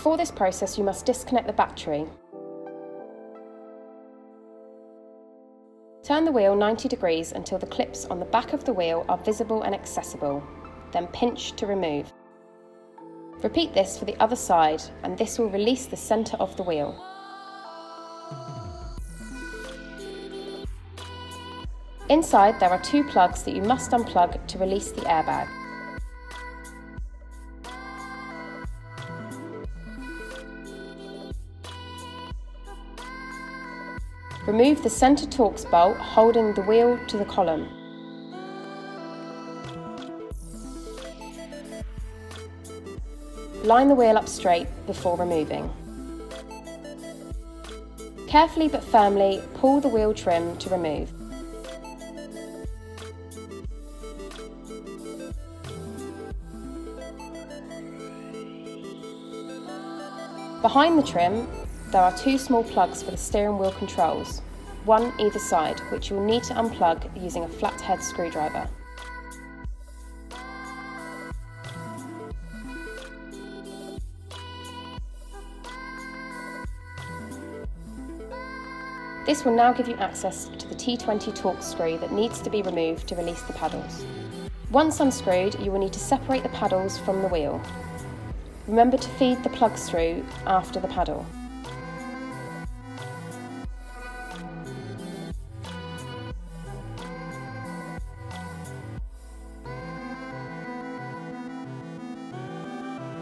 For this process, you must disconnect the battery. Turn the wheel 90 degrees until the clips on the back of the wheel are visible and accessible, then pinch to remove. Repeat this for the other side, and this will release the centre of the wheel. Inside there are 2 plugs that you must unplug to release the airbag. Remove the centre Torx bolt holding the wheel to the column. Line the wheel up straight before removing. Carefully but firmly pull the wheel trim to remove. Behind the trim, there are 2 small plugs for the steering wheel controls, one either side, which you will need to unplug using a flathead screwdriver. This will now give you access to the T20 Torx screw that needs to be removed to release the paddles. Once unscrewed, you will need to separate the paddles from the wheel. Remember to feed the plugs through after the paddle.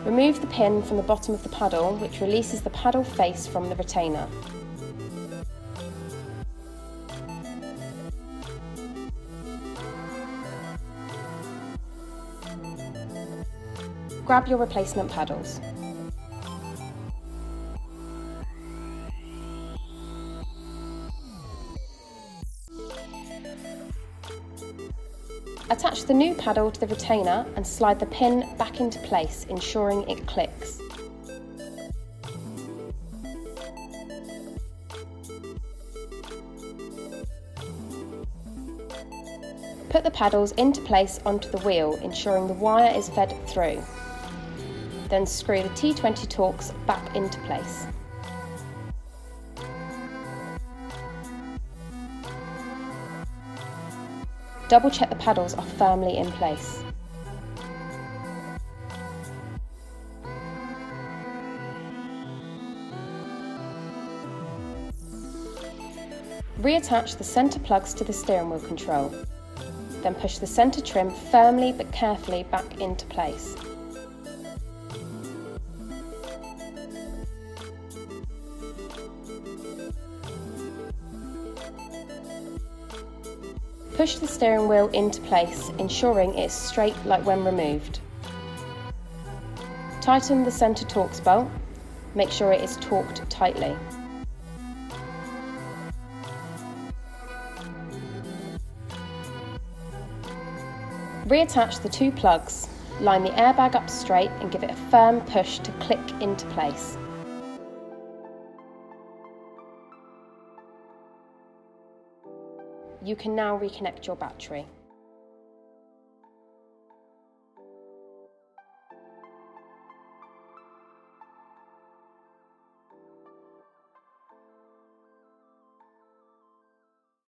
Remove the pin from the bottom of the paddle, which releases the paddle face from the retainer. Grab your replacement paddles. Attach the new paddle to the retainer and slide the pin back into place, ensuring it clicks. Put the paddles into place onto the wheel, ensuring the wire is fed through. Then screw the T20 Torx back into place. Double check the paddles are firmly in place. Reattach the centre plugs to the steering wheel control. Then push the centre trim firmly but carefully back into place. Push the steering wheel into place, ensuring it is straight like when removed. Tighten the centre Torx bolt. Make sure it is torqued tightly. Reattach the 2 plugs. Line the airbag up straight and give it a firm push to click into place. You can now reconnect your battery.